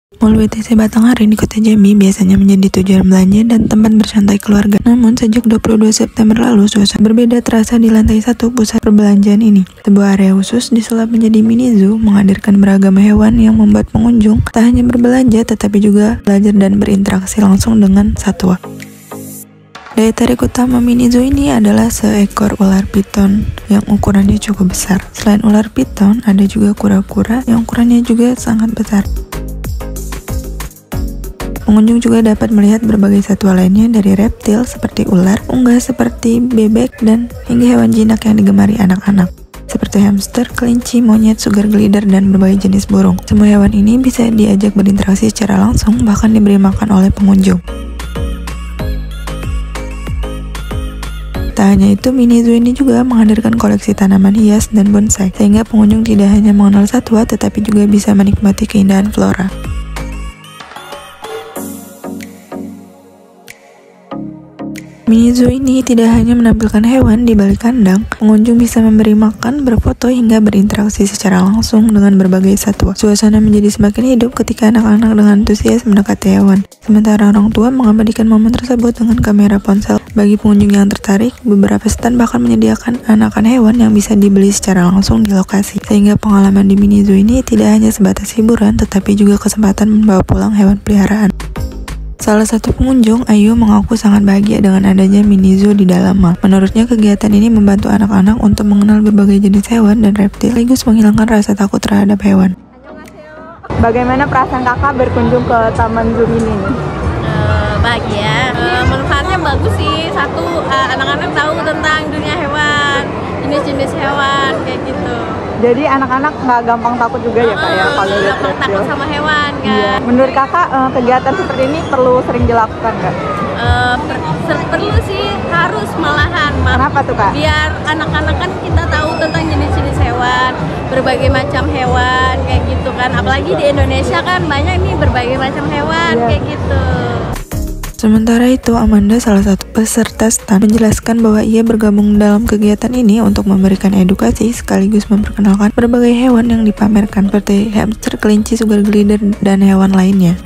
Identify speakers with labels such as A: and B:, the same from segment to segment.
A: Mall WTC Batanghari di Kota Jambi biasanya menjadi tujuan belanja dan tempat bersantai keluarga. Namun sejak 22 September lalu, suasana berbeda terasa di lantai 1 pusat perbelanjaan ini. Sebuah area khusus disulap menjadi mini zoo, menghadirkan beragam hewan yang membuat pengunjung tak hanya berbelanja tetapi juga belajar dan berinteraksi langsung dengan satwa. Daya tarik utama mini zoo ini adalah seekor ular piton yang ukurannya cukup besar. Selain ular piton, ada juga kura-kura yang ukurannya juga sangat besar. Pengunjung juga dapat melihat berbagai satwa lainnya dari reptil seperti ular, unggas seperti bebek, dan hingga hewan jinak yang digemari anak-anak seperti hamster, kelinci, monyet, sugar glider, dan berbagai jenis burung. Semua hewan ini bisa diajak berinteraksi secara langsung, bahkan diberi makan oleh pengunjung. Tak hanya itu, mini zoo ini juga menghadirkan koleksi tanaman hias dan bonsai, sehingga pengunjung tidak hanya mengenal satwa, tetapi juga bisa menikmati keindahan flora. Mini zoo ini tidak hanya menampilkan hewan di balik kandang, pengunjung bisa memberi makan, berfoto, hingga berinteraksi secara langsung dengan berbagai satwa. Suasana menjadi semakin hidup ketika anak-anak dengan antusias mendekati hewan. Sementara orang tua mengabadikan momen tersebut dengan kamera ponsel. Bagi pengunjung yang tertarik, beberapa stand bahkan menyediakan anakan hewan yang bisa dibeli secara langsung di lokasi. Sehingga pengalaman di mini zoo ini tidak hanya sebatas hiburan, tetapi juga kesempatan membawa pulang hewan peliharaan. Salah satu pengunjung, Ayu, mengaku sangat bahagia dengan adanya mini zoo di dalam mall. Menurutnya, kegiatan ini membantu anak-anak untuk mengenal berbagai jenis hewan dan reptil, sekaligus menghilangkan rasa takut terhadap hewan.
B: Bagaimana perasaan kakak berkunjung ke Taman Zoo ini?
C: Bahagia. Manfaatnya bagus sih. Satu, anak-anak tahu tentang dunia hewan, jenis-jenis hewan, kayak gitu.
B: Jadi anak-anak nggak gampang takut juga ya kak ya kalau lihat reptil?
C: Takut sama hewan kan.
B: Iya. Menurut kakak kegiatan seperti ini perlu sering dilakukan nggak?
C: Perlu sih, harus malahan.
B: Kenapa tuh kak?
C: Biar anak-anak kan kita tahu tentang jenis-jenis hewan, berbagai macam hewan kayak gitu kan. Apalagi di Indonesia kan banyak nih berbagai macam hewan kayak gitu.
A: Sementara itu, Amanda, salah satu peserta stand, menjelaskan bahwa ia bergabung dalam kegiatan ini untuk memberikan edukasi sekaligus memperkenalkan berbagai hewan yang dipamerkan seperti hamster, kelinci, sugar glider, dan hewan lainnya.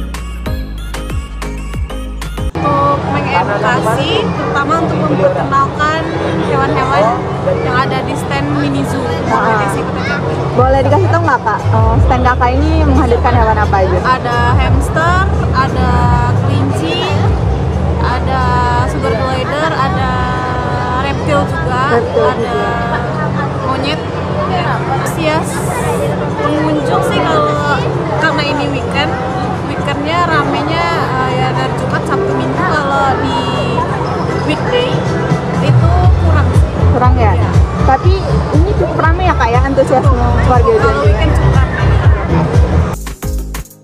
C: Untuk mengedukasi, terutama untuk memperkenalkan hewan-hewan yang ada di stand mini zoo WTC Kota Jambi.
B: Boleh dikasih tahu nggak kak, stand kakak ini menghadirkan hewan apa aja?
C: Ada hamster, ada kelinci, ada sugar glider, ada reptil juga, ada monyet. Antusias pengunjung sih kalau karena ini weekendnya ramenya ya dari Jumat, Sabtu, Minggu. Kalau di weekday itu kurang
B: ya? Tapi ini cukup ramai ya kak ya, antusiasme warga Jambi.
C: Weekend cukup ramai.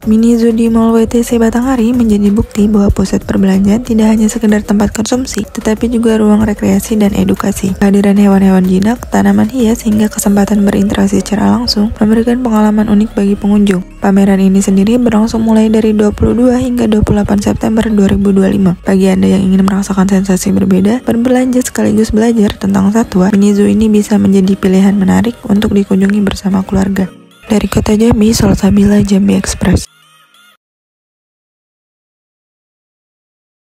A: Mini zoo di Mall WTC Batanghari menjadi bukti bahwa pusat perbelanjaan tidak hanya sekedar tempat konsumsi, tetapi juga ruang rekreasi dan edukasi. Kehadiran hewan-hewan jinak, tanaman hias, hingga kesempatan berinteraksi secara langsung memberikan pengalaman unik bagi pengunjung. Pameran ini sendiri berlangsung mulai dari 22 hingga 28 September 2025. Bagi Anda yang ingin merasakan sensasi berbeda, berbelanja sekaligus belajar tentang satwa, mini zoo ini bisa menjadi pilihan menarik untuk dikunjungi bersama keluarga. Dari Kota Jambi, Salsabila, Jambi Express.